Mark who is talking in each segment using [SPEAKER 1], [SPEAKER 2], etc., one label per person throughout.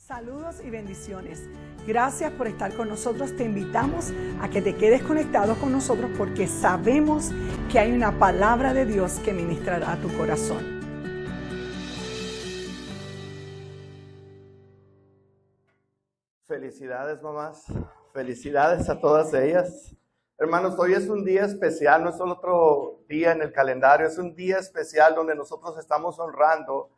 [SPEAKER 1] Saludos y bendiciones. Gracias por estar con nosotros. Te invitamos a que te quedes conectado con nosotros porque sabemos que hay una palabra de Dios que ministrará a tu corazón.
[SPEAKER 2] Felicidades, mamás. Felicidades a todas ellas. Hermanos, hoy es un día especial, no es solo otro día en el calendario, es un día especial donde nosotros estamos honrando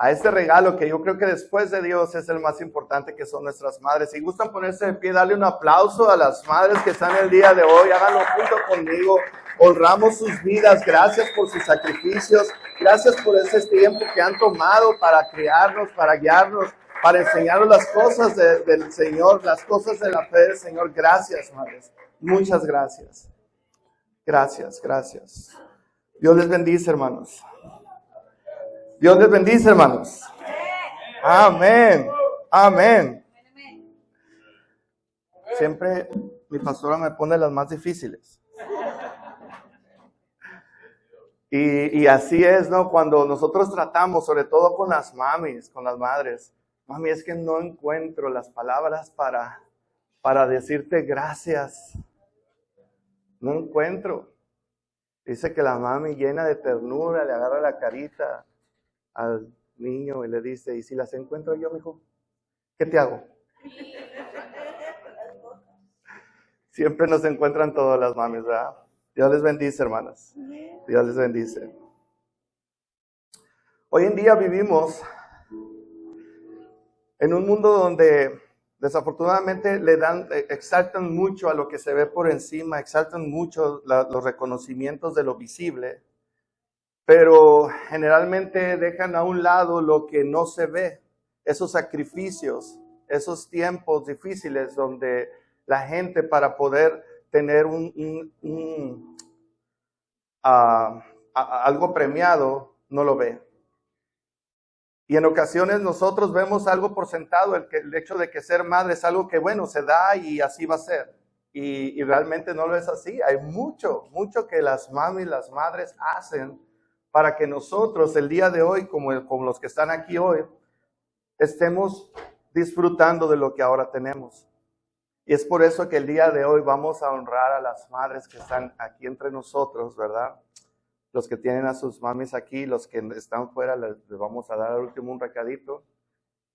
[SPEAKER 2] a este regalo que yo creo que después de Dios es el más importante, que son nuestras madres. Si gustan ponerse de pie, darle un aplauso a las madres que están el día de hoy, háganlo junto conmigo. Honramos sus vidas, gracias por sus sacrificios, gracias por ese tiempo que han tomado para criarnos, para guiarnos, para enseñarnos las cosas del Señor, las cosas de la fe del Señor. Gracias, madres, muchas gracias. Gracias, gracias. Dios les bendice, hermanos. Dios les bendice, hermanos. Amén. Amén. Siempre mi pastora me pone las más difíciles. Y así es, ¿no? Cuando nosotros tratamos, sobre todo con las mamis, con las madres. Mami, es que no encuentro las palabras para decirte gracias. No encuentro. Dice que la mami llena de ternura le agarra la carita al niño y le dice, ¿y si las encuentro yo, mijo? ¿Qué te hago? Siempre nos encuentran todas las mamis, ¿verdad? Dios les bendice, hermanas. Dios les bendice. Hoy en día vivimos en un mundo donde desafortunadamente exaltan mucho a lo que se ve por encima, exaltan mucho los reconocimientos de lo visible, pero generalmente dejan a un lado lo que no se ve, esos sacrificios, esos tiempos difíciles donde la gente para poder tener algo premiado no lo ve. Y en ocasiones nosotros vemos algo por sentado, el hecho de que ser madre es algo que, bueno, se da y así va a ser. Y realmente no lo es así. Hay mucho que las mamis, las madres hacen para que nosotros el día de hoy, como los que están aquí hoy, estemos disfrutando de lo que ahora tenemos. Y es por eso que el día de hoy vamos a honrar a las madres que están aquí entre nosotros, ¿verdad? Los que tienen a sus mamis aquí, los que están fuera, les vamos a dar al último un recadito.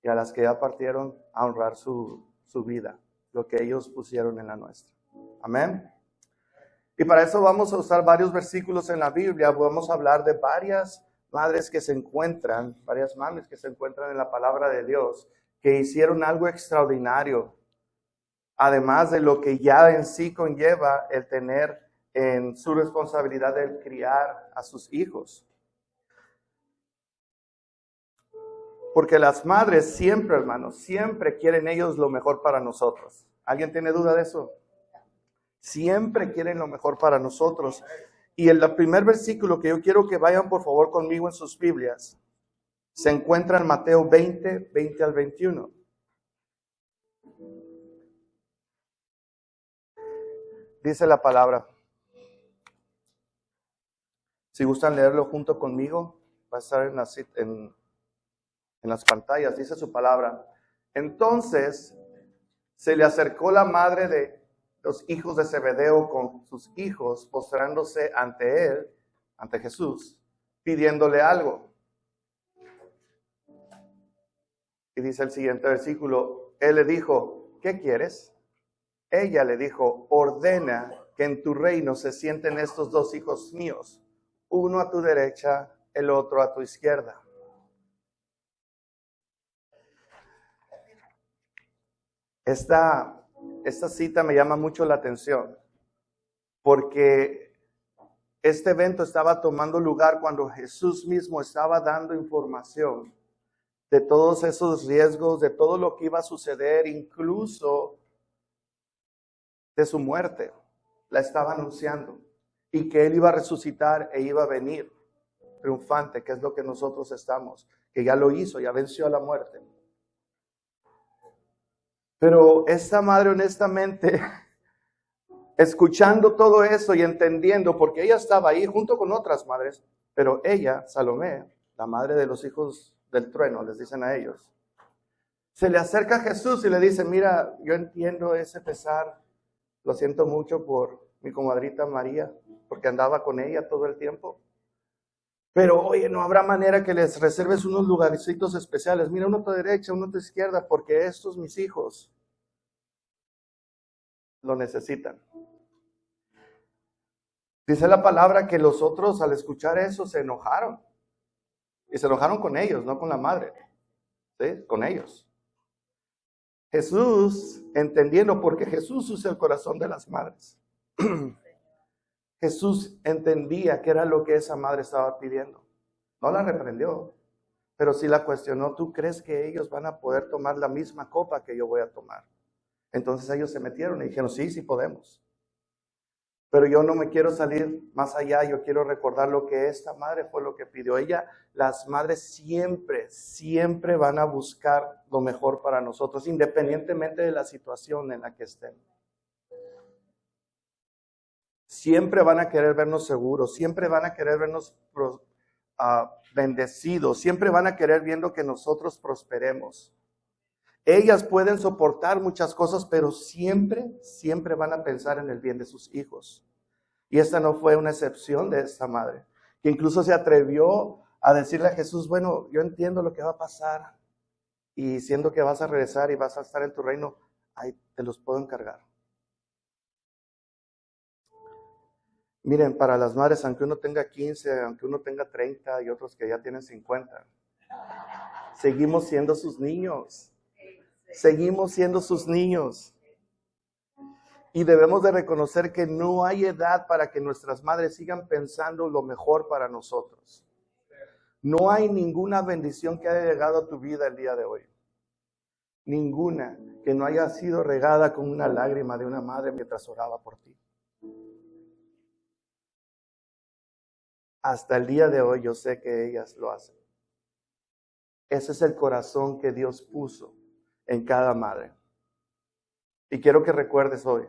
[SPEAKER 2] Y a las que ya partieron, a honrar su vida, lo que ellos pusieron en la nuestra. Amén. Y para eso vamos a usar varios versículos en la Biblia. Vamos a hablar de varias madres que se encuentran, varias mamis que se encuentran en la palabra de Dios, que hicieron algo extraordinario. Además de lo que ya en sí conlleva el tener en su responsabilidad de criar a sus hijos. Porque las madres siempre, hermanos, siempre quieren ellos lo mejor para nosotros. ¿Alguien tiene duda de eso? Siempre quieren lo mejor para nosotros. Y el primer versículo que yo quiero que vayan por favor conmigo en sus Biblias, se encuentra en Mateo 20 al 21. Dice la palabra. Si gustan leerlo junto conmigo, va a estar en las pantallas, dice su palabra. Entonces se le acercó la madre de los hijos de Zebedeo con sus hijos, postrándose ante él, ante Jesús, pidiéndole algo. Y dice el siguiente versículo, él le dijo, ¿qué quieres? Ella le dijo, ordena que en tu reino se sienten estos dos hijos míos, uno a tu derecha, el otro a tu izquierda. Esta cita me llama mucho la atención, porque este evento estaba tomando lugar cuando Jesús mismo estaba dando información de todos esos riesgos, de todo lo que iba a suceder, incluso de su muerte. La estaba anunciando. Y que Él iba a resucitar e iba a venir triunfante, que es lo que nosotros estamos, que ya lo hizo, ya venció a la muerte. Pero esta madre honestamente, escuchando todo eso y entendiendo, porque ella estaba ahí junto con otras madres, pero ella, Salomé, la madre de los hijos del trueno, les dicen a ellos, Se le acerca a Jesús y le dice, mira, yo entiendo ese pesar, lo siento mucho por mi comadrita María, porque andaba con ella todo el tiempo. Pero oye, no habrá manera que les reserves unos lugarcitos especiales. Mira, uno a tu derecha, uno a tu izquierda, porque estos mis hijos lo necesitan. Dice la palabra que los otros al escuchar eso se enojaron. Y se enojaron con ellos, no con la madre. ¿Sí? Con ellos. Jesús, entendiendo, porque Jesús usa el corazón de las madres. Jesús entendía qué era lo que esa madre estaba pidiendo. No la reprendió, pero sí la cuestionó. ¿Tú crees que ellos van a poder tomar la misma copa que yo voy a tomar? Entonces ellos se metieron y dijeron, sí, sí podemos. Pero yo no me quiero salir más allá, yo quiero recordar lo que esta madre fue lo que pidió. Las madres siempre van a buscar lo mejor para nosotros, independientemente de la situación en la que estén. Siempre van a querer vernos seguros, siempre van a querer vernos bendecidos, siempre van a querer viendo que nosotros prosperemos. Ellas pueden soportar muchas cosas, pero siempre van a pensar en el bien de sus hijos. Y esta no fue una excepción de esta madre, que incluso se atrevió a decirle a Jesús, bueno, yo entiendo lo que va a pasar, y siendo que vas a regresar y vas a estar en tu reino, ahí te los puedo encargar. Miren, para las madres, aunque uno tenga 15, aunque uno tenga 30 y otros que ya tienen 50, seguimos siendo sus niños. Seguimos siendo sus niños. Y debemos de reconocer que no hay edad para que nuestras madres sigan pensando lo mejor para nosotros. No hay ninguna bendición que haya llegado a tu vida el día de hoy. Ninguna que no haya sido regada con una lágrima de una madre mientras oraba por ti. Hasta el día de hoy yo sé que ellas lo hacen. Ese es el corazón que Dios puso en cada madre. Y quiero que recuerdes hoy,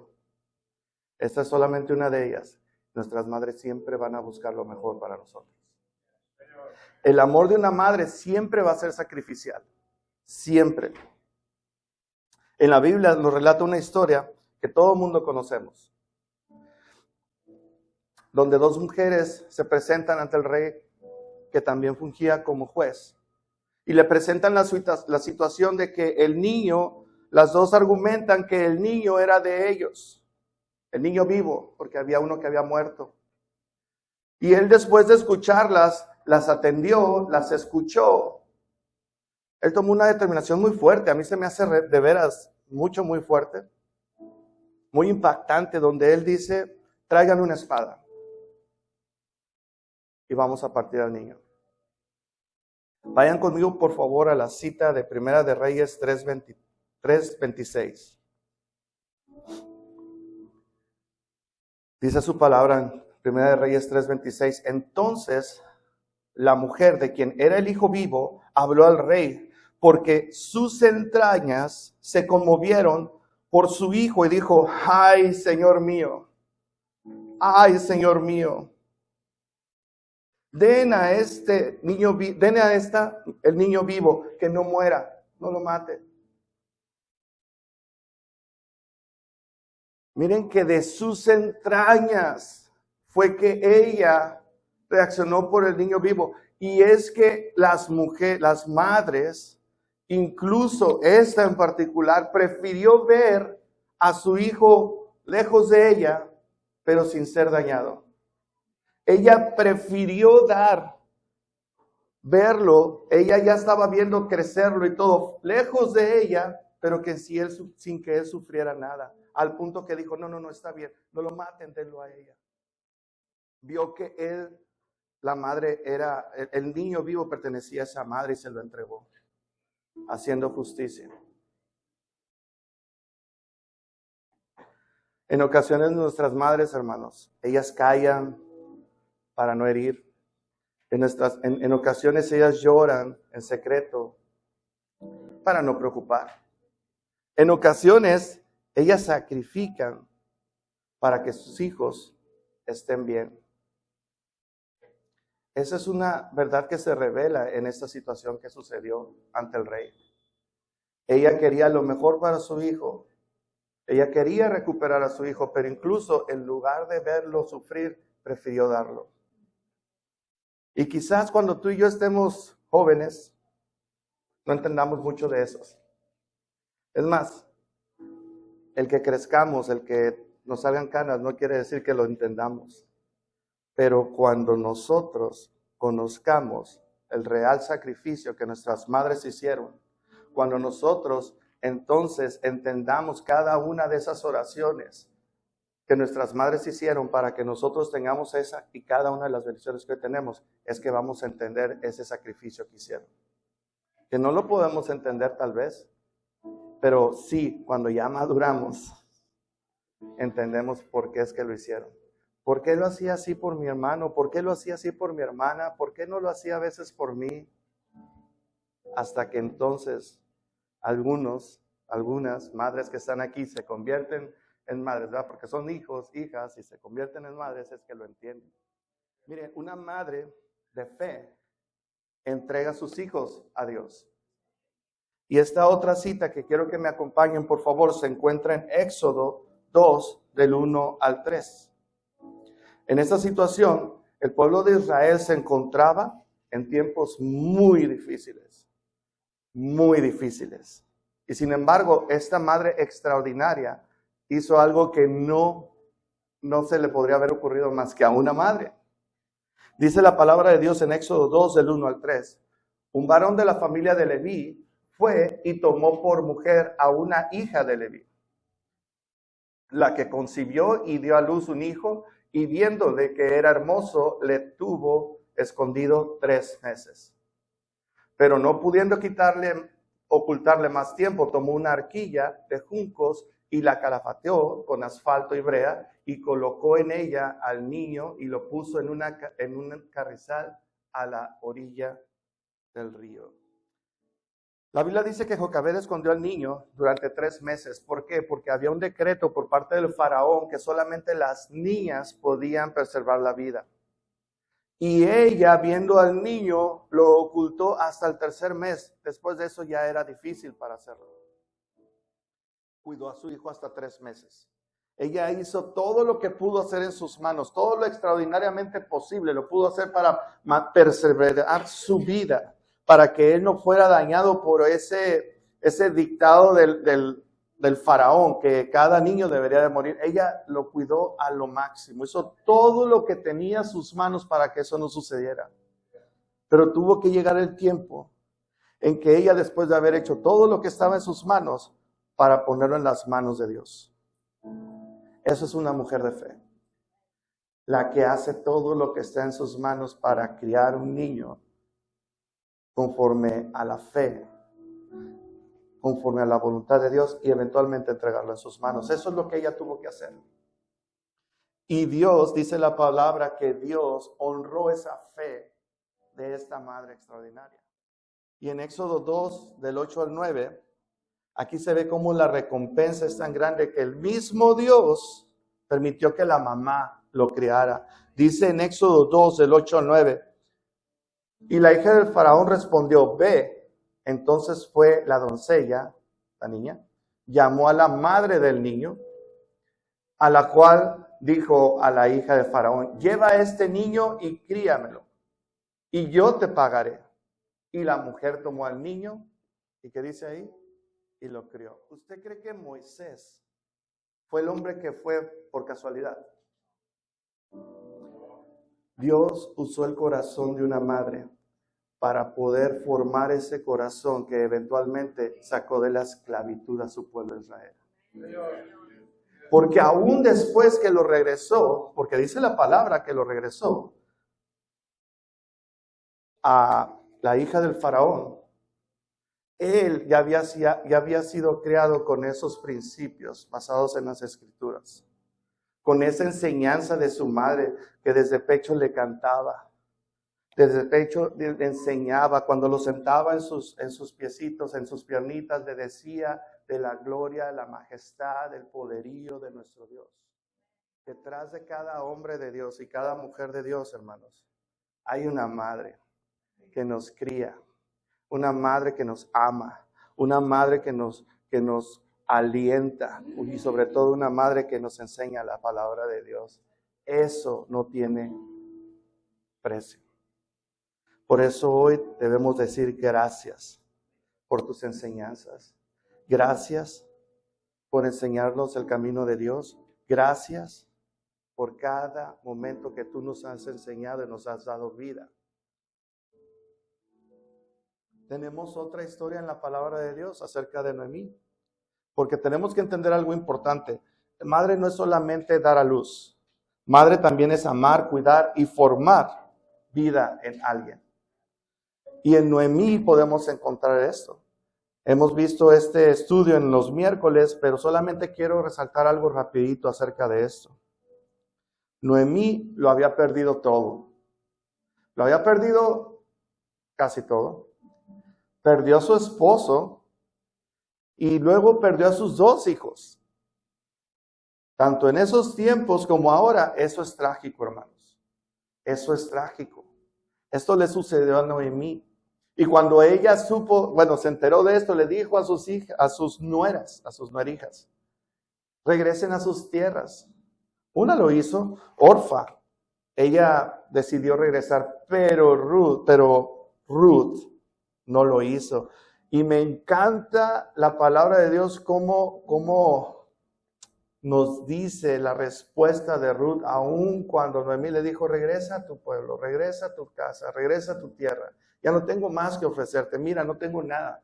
[SPEAKER 2] esta es solamente una de ellas. Nuestras madres siempre van a buscar lo mejor para nosotros. El amor de una madre siempre va a ser sacrificial. Siempre. En la Biblia nos relata una historia que todo el mundo conocemos, donde dos mujeres se presentan ante el rey, que también fungía como juez, y le presentan la situación de que el niño, las dos argumentan que el niño era de ellos, el niño vivo, porque había uno que había muerto. Y él, después de escucharlas, las atendió, las escuchó. Él tomó una determinación muy fuerte, a mí se me hace de veras muy fuerte, muy impactante, donde él dice, traigan una espada y vamos a partir al niño. Vayan conmigo, por favor, a la cita de Primera de Reyes 3:26. Dice su palabra en Primera de Reyes 3:26. Entonces, la mujer de quien era el hijo vivo habló al rey, porque sus entrañas se conmovieron por su hijo, y dijo, ay, Señor mío, den a este niño, el niño vivo, que no muera, no lo mate. Miren que de sus entrañas fue que ella reaccionó por el niño vivo. Y es que las madres, incluso esta en particular, prefirió ver a su hijo lejos de ella, pero sin ser dañado. Ella prefirió verlo, ella ya estaba viendo crecerlo y todo, lejos de ella, pero que sin que él sufriera nada. Al punto que dijo, no, está bien, no lo maten, denlo a ella. Vio que el niño vivo pertenecía a esa madre y se lo entregó, haciendo justicia. En ocasiones nuestras madres, hermanos, ellas callan para no herir. En ocasiones ellas lloran en secreto para no preocupar. En ocasiones ellas sacrifican para que sus hijos estén bien. Esa es una verdad que se revela en esta situación que sucedió ante el rey. Ella quería lo mejor para su hijo. Ella quería recuperar a su hijo, pero incluso en lugar de verlo sufrir, prefirió darlo. Y quizás cuando tú y yo estemos jóvenes, no entendamos mucho de esos. Es más, el que crezcamos, el que nos salgan canas, no quiere decir que lo entendamos. Pero cuando nosotros conozcamos el real sacrificio que nuestras madres hicieron, cuando nosotros entonces entendamos cada una de esas oraciones que nuestras madres hicieron para que nosotros tengamos esa y cada una de las bendiciones que tenemos, es que vamos a entender ese sacrificio que hicieron. Que no lo podemos entender tal vez, pero sí, cuando ya maduramos, entendemos por qué es que lo hicieron. ¿Por qué lo hacía así por mi hermano? ¿Por qué lo hacía así por mi hermana? ¿Por qué no lo hacía a veces por mí? Hasta que entonces algunas madres que están aquí se convierten en madres, ¿verdad? Porque son hijos, hijas, y se convierten en madres, es que lo entienden. Miren, una madre de fe entrega a sus hijos a Dios. Y esta otra cita que quiero que me acompañen, por favor, se encuentra en Éxodo 2, del 1 al 3. En esta situación, el pueblo de Israel se encontraba en tiempos muy difíciles. Muy difíciles. Y sin embargo, esta madre extraordinaria hizo algo que no se le podría haber ocurrido más que a una madre. Dice la palabra de Dios en Éxodo 2, del 1 al 3. Un varón de la familia de Leví fue y tomó por mujer a una hija de Leví, la que concibió y dio a luz un hijo, y viéndole que era hermoso, le tuvo escondido 3 meses. Pero no pudiendo ocultarle más tiempo, tomó una arquilla de juncos y la calafateó con asfalto y brea y colocó en ella al niño y lo puso en un carrizal a la orilla del río. La Biblia dice que Jocabed escondió al niño durante 3 meses. ¿Por qué? Porque había un decreto por parte del faraón que solamente las niñas podían preservar la vida. Y ella, viendo al niño, lo ocultó hasta el 3er mes. Después de eso ya era difícil para hacerlo. Cuidó a su hijo hasta 3 meses. Ella hizo todo lo que pudo hacer en sus manos, todo lo extraordinariamente posible, lo pudo hacer para perseverar su vida, para que él no fuera dañado por ese dictado del faraón, que cada niño debería de morir. Ella lo cuidó a lo máximo, hizo todo lo que tenía en sus manos para que eso no sucediera. Pero tuvo que llegar el tiempo en que ella, después de haber hecho todo lo que estaba en sus manos, para ponerlo en las manos de Dios. Eso es una mujer de fe, la que hace todo lo que está en sus manos para criar un niño conforme a la fe, conforme a la voluntad de Dios, y eventualmente entregarlo en sus manos. Eso es lo que ella tuvo que hacer. Y Dios, dice la palabra, que Dios honró esa fe de esta madre extraordinaria. Y en Éxodo 2, del 8 al 9, aquí se ve cómo la recompensa es tan grande que el mismo Dios permitió que la mamá lo criara. Dice en Éxodo 2, del 8 al 9, y la hija del faraón respondió, ve. Entonces fue la doncella, la niña, llamó a la madre del niño, a la cual dijo a la hija de faraón, lleva a este niño y críamelo, y yo te pagaré. Y la mujer tomó al niño, ¿y qué dice ahí? Y lo crió. ¿Usted cree que Moisés fue el hombre que fue por casualidad? Dios usó el corazón de una madre para poder formar ese corazón que eventualmente sacó de la esclavitud a su pueblo Israel. Porque aún después que lo regresó, porque dice la palabra que lo regresó a la hija del faraón, él ya había sido criado con esos principios basados en las escrituras, con esa enseñanza de su madre que desde pecho le cantaba. Desde el pecho le enseñaba, cuando lo sentaba en sus piecitos, en sus piernitas, le decía de la gloria, la majestad, el poderío de nuestro Dios. Detrás de cada hombre de Dios y cada mujer de Dios, hermanos, hay una madre que nos cría, una madre que nos ama, una madre que nos alienta y sobre todo una madre que nos enseña la palabra de Dios. Eso no tiene precio. Por eso hoy debemos decir gracias por tus enseñanzas. Gracias por enseñarnos el camino de Dios. Gracias por cada momento que tú nos has enseñado y nos has dado vida. Tenemos otra historia en la palabra de Dios acerca de Noemí, porque tenemos que entender algo importante. Madre no es solamente dar a luz. Madre también es amar, cuidar y formar vida en alguien. Y en Noemí podemos encontrar esto. Hemos visto este estudio en los miércoles, pero solamente quiero resaltar algo rapidito acerca de esto. Noemí lo había perdido todo. Lo había perdido casi todo. Perdió a su esposo y luego perdió a sus 2 hijos. Tanto en esos tiempos como ahora, eso es trágico, hermanos. Eso es trágico. Esto le sucedió a Noemí. Y cuando ella se enteró de esto, le dijo a sus nuerijas, regresen a sus tierras. Una lo hizo, Orfa. Ella decidió regresar, pero Ruth no lo hizo. Y me encanta la palabra de Dios, cómo nos dice la respuesta de Ruth, aun cuando Noemí le dijo, regresa a tu pueblo, regresa a tu casa, regresa a tu tierra. Ya no tengo más que ofrecerte, mira, no tengo nada.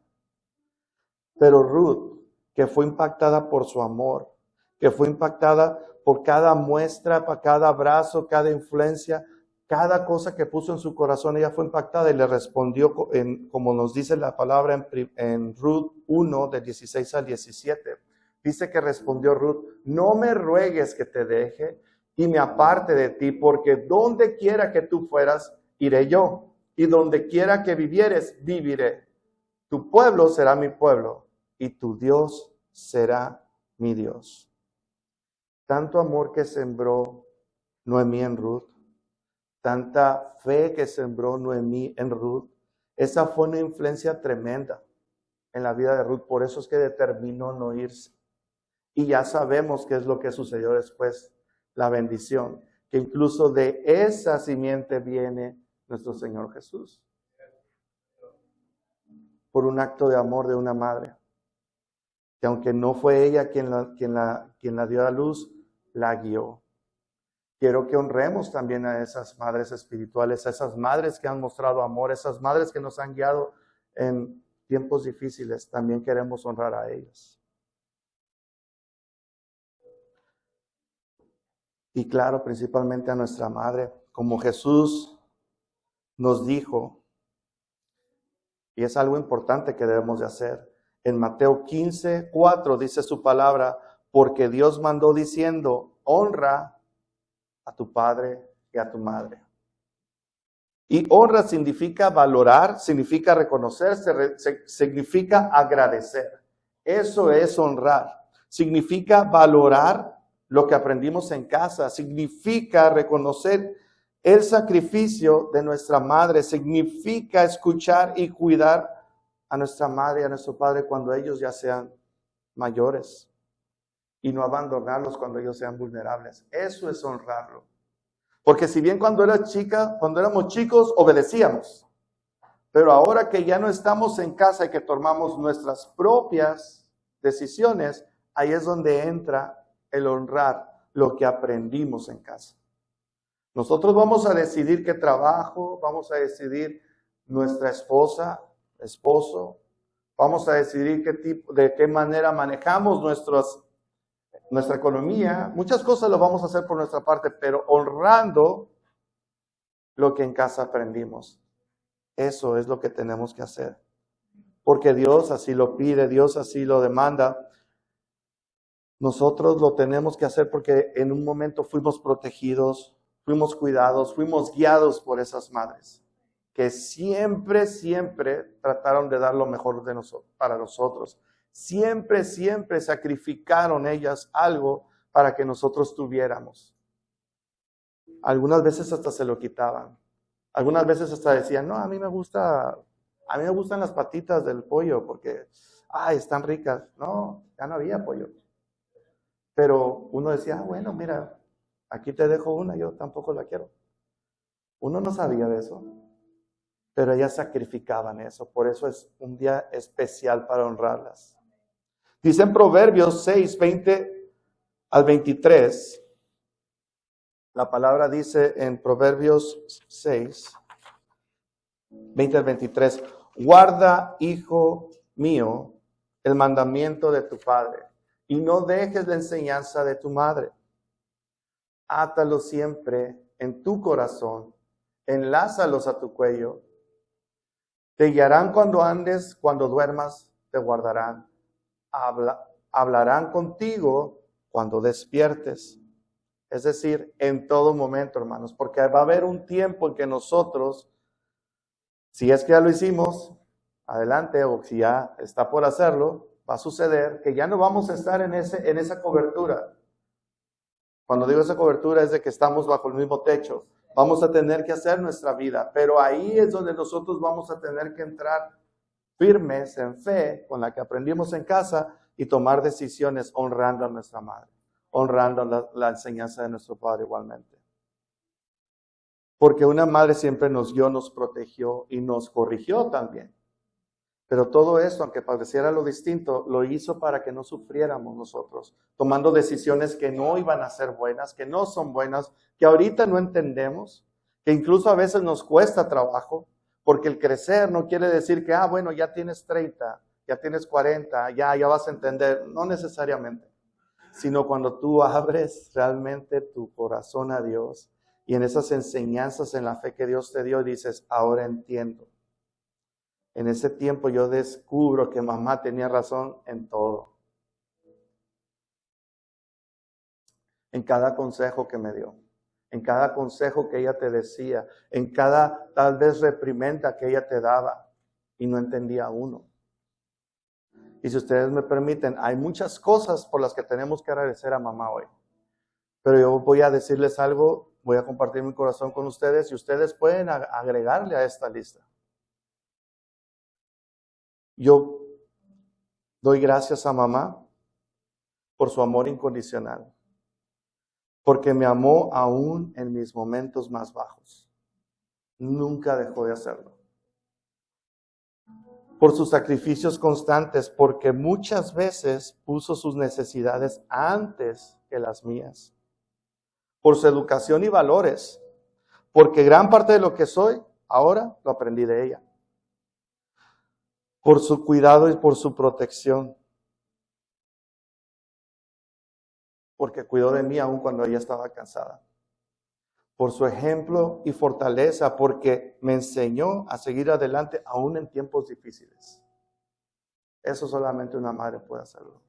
[SPEAKER 2] Pero Ruth, que fue impactada por su amor, que fue impactada por cada muestra, por cada abrazo, cada influencia, cada cosa que puso en su corazón, ella fue impactada y le respondió, como nos dice la palabra en Ruth 1, del 16 al 17. Dice que respondió Ruth, no me ruegues que te deje y me aparte de ti, porque donde quiera que tú fueras, iré yo. Y donde quiera que vivieres, viviré. Tu pueblo será mi pueblo y tu Dios será mi Dios. Tanto amor que sembró Noemí en Ruth, tanta fe que sembró Noemí en Ruth, esa fue una influencia tremenda en la vida de Ruth. Por eso es que determinó no irse. Y ya sabemos qué es lo que sucedió después, la bendición, que incluso de esa simiente viene nuestro Señor Jesús, por un acto de amor de una madre, que aunque no fue ella quien la dio a luz, la guió. Quiero que honremos también a esas madres espirituales, a esas madres que han mostrado amor, esas madres que nos han guiado en tiempos difíciles, también queremos honrar a ellas. Y claro, principalmente a nuestra madre, como Jesús nos dijo, y es algo importante que debemos de hacer. En Mateo 15:4 dice su palabra, porque Dios mandó diciendo, honra a tu padre y a tu madre. Y honra significa valorar, significa reconocer, significa agradecer. Eso es honrar. Significa valorar lo que aprendimos en casa. Significa reconocer el sacrificio de nuestra madre. Significa escuchar y cuidar a nuestra madre y a nuestro padre cuando ellos ya sean mayores. Y no abandonarlos cuando ellos sean vulnerables. Eso es honrarlo. Porque si bien cuando éramos chicos, obedecíamos. Pero ahora que ya no estamos en casa y que tomamos nuestras propias decisiones, ahí es donde entra el honrar lo que aprendimos en casa. Nosotros vamos a decidir qué trabajo, vamos a decidir nuestra esposa, esposo, vamos a decidir de qué manera manejamos nuestra economía. Muchas cosas lo vamos a hacer por nuestra parte, pero honrando lo que en casa aprendimos. Eso es lo que tenemos que hacer. Porque Dios así lo pide, Dios así lo demanda. Nosotros lo tenemos que hacer porque en un momento fuimos protegidos, fuimos cuidados, fuimos guiados por esas madres que siempre trataron de dar lo mejor para nosotros. Siempre sacrificaron ellas algo para que nosotros tuviéramos. Algunas veces hasta se lo quitaban. Algunas veces hasta decían, no, a mí me gustan las patitas del pollo porque ay, están ricas. No, ya no había pollo. Pero uno decía, bueno, mira, aquí te dejo una, yo tampoco la quiero. Uno no sabía de eso, pero ellas sacrificaban eso. Por eso es un día especial para honrarlas. Dice en Proverbios 6, 20 al 23. La palabra dice en Proverbios 6, 20 al 23. Guarda, hijo mío, el mandamiento de tu padre y no dejes la enseñanza de tu madre. Átalo siempre en tu corazón, enlázalos a tu cuello. Te guiarán cuando andes, cuando duermas, te guardarán. Hablarán contigo cuando despiertes. Es decir, en todo momento, hermanos, porque va a haber un tiempo en que nosotros, si es que ya lo hicimos, adelante, o si ya está por hacerlo, va a suceder que ya no vamos a estar en esa cobertura. Cuando digo esa cobertura es de que estamos bajo el mismo techo. Vamos a tener que hacer nuestra vida, pero ahí es donde nosotros vamos a tener que entrar firmes en fe, con la que aprendimos en casa, y tomar decisiones honrando a nuestra madre, honrando la enseñanza de nuestro padre igualmente. Porque una madre siempre nos guió, nos protegió y nos corrigió también. Pero todo esto, aunque pareciera lo distinto, lo hizo para que no sufriéramos nosotros, tomando decisiones que no iban a ser buenas, que no son buenas, que ahorita no entendemos, que incluso a veces nos cuesta trabajo, porque el crecer no quiere decir que, bueno, ya tienes 30, ya tienes 40, ya vas a entender. No necesariamente, sino cuando tú abres realmente tu corazón a Dios y en esas enseñanzas en la fe que Dios te dio, dices, ahora entiendo. En ese tiempo yo descubro que mamá tenía razón en todo. En cada consejo que me dio, en cada consejo que ella te decía, en cada tal vez reprimenda que ella te daba y no entendía uno. Y si ustedes me permiten, hay muchas cosas por las que tenemos que agradecer a mamá hoy. Pero yo voy a decirles algo, voy a compartir mi corazón con ustedes y ustedes pueden agregarle a esta lista. Yo doy gracias a mamá por su amor incondicional, porque me amó aún en mis momentos más bajos. Nunca dejó de hacerlo. Por sus sacrificios constantes, porque muchas veces puso sus necesidades antes que las mías. Por su educación y valores, porque gran parte de lo que soy ahora lo aprendí de ella. Por su cuidado y por su protección, porque cuidó de mí aún cuando ella estaba cansada. Por su ejemplo y fortaleza, porque me enseñó a seguir adelante aún en tiempos difíciles. Eso solamente una madre puede hacerlo.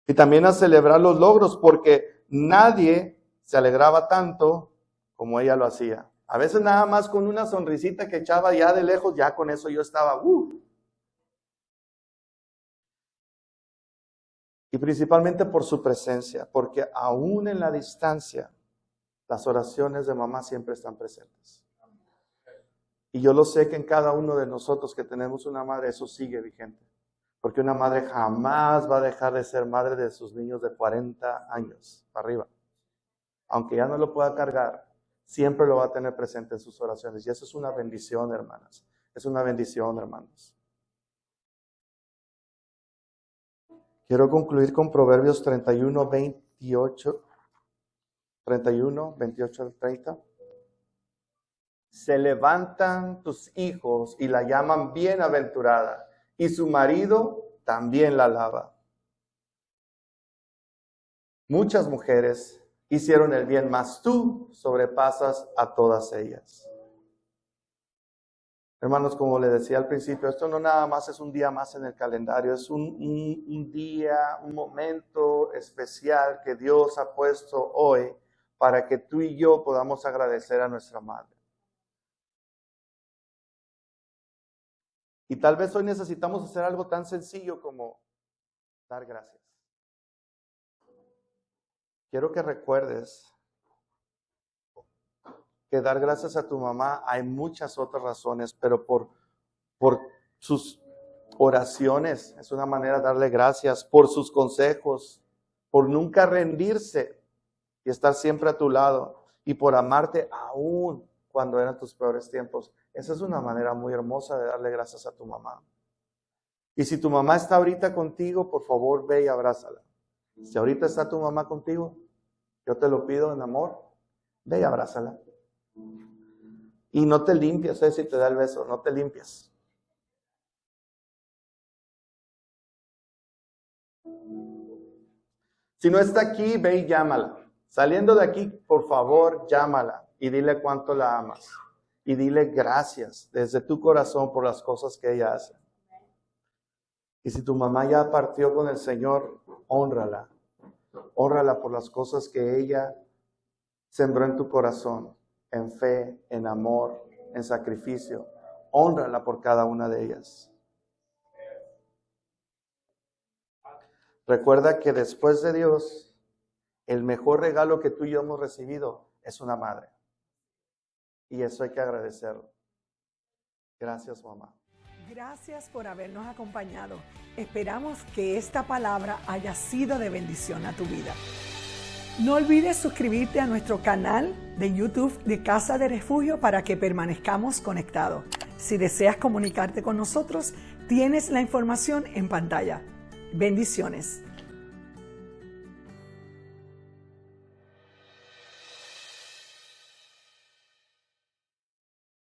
[SPEAKER 2] Y también a celebrar los logros, porque nadie se alegraba tanto como ella lo hacía. A veces nada más con una sonrisita que echaba ya de lejos, ya con eso yo estaba, Y principalmente por su presencia, porque aún en la distancia, las oraciones de mamá siempre están presentes. Y yo lo sé que en cada uno de nosotros que tenemos una madre, eso sigue vigente. Porque una madre jamás va a dejar de ser madre de sus niños de 40 años para arriba. Aunque ya no lo pueda cargar, siempre lo va a tener presente en sus oraciones. Y eso es una bendición, hermanas. Es una bendición, hermanos. Quiero concluir con Proverbios 31, 28 al 30. Se levantan tus hijos y la llaman bienaventurada, y su marido también la alaba. Muchas mujeres hicieron el bien, mas tú sobrepasas a todas ellas. Hermanos, como les decía al principio, esto no nada más es un día más en el calendario, es un día, un momento especial que Dios ha puesto hoy para que tú y yo podamos agradecer a nuestra madre. Y tal vez hoy necesitamos hacer algo tan sencillo como dar gracias. Quiero que recuerdes que dar gracias a tu mamá hay muchas otras razones, pero por sus oraciones. Es una manera de darle gracias por sus consejos, por nunca rendirse y estar siempre a tu lado y por amarte aún cuando eran tus peores tiempos. Esa es una manera muy hermosa de darle gracias a tu mamá. Y si tu mamá está ahorita contigo, por favor, ve y abrázala. Si ahorita está tu mamá contigo, yo te lo pido en amor, ve y abrázala. Y no te limpies, si te da el beso, no te limpies. Si no está aquí, ve y llámala. Saliendo de aquí, por favor, llámala y dile cuánto la amas. Y dile gracias desde tu corazón por las cosas que ella hace. Y si tu mamá ya partió con el Señor, hónrala. Hónrala por las cosas que ella sembró en tu corazón, en fe, en amor, en sacrificio. Hónrala por cada una de ellas. Recuerda que después de Dios, el mejor regalo que tú y yo hemos recibido es una madre. Y eso hay que agradecerlo. Gracias, mamá.
[SPEAKER 1] Gracias por habernos acompañado. Esperamos que esta palabra haya sido de bendición a tu vida. No olvides suscribirte a nuestro canal de YouTube de Casa de Refugio para que permanezcamos conectados. Si deseas comunicarte con nosotros, tienes la información en pantalla. Bendiciones.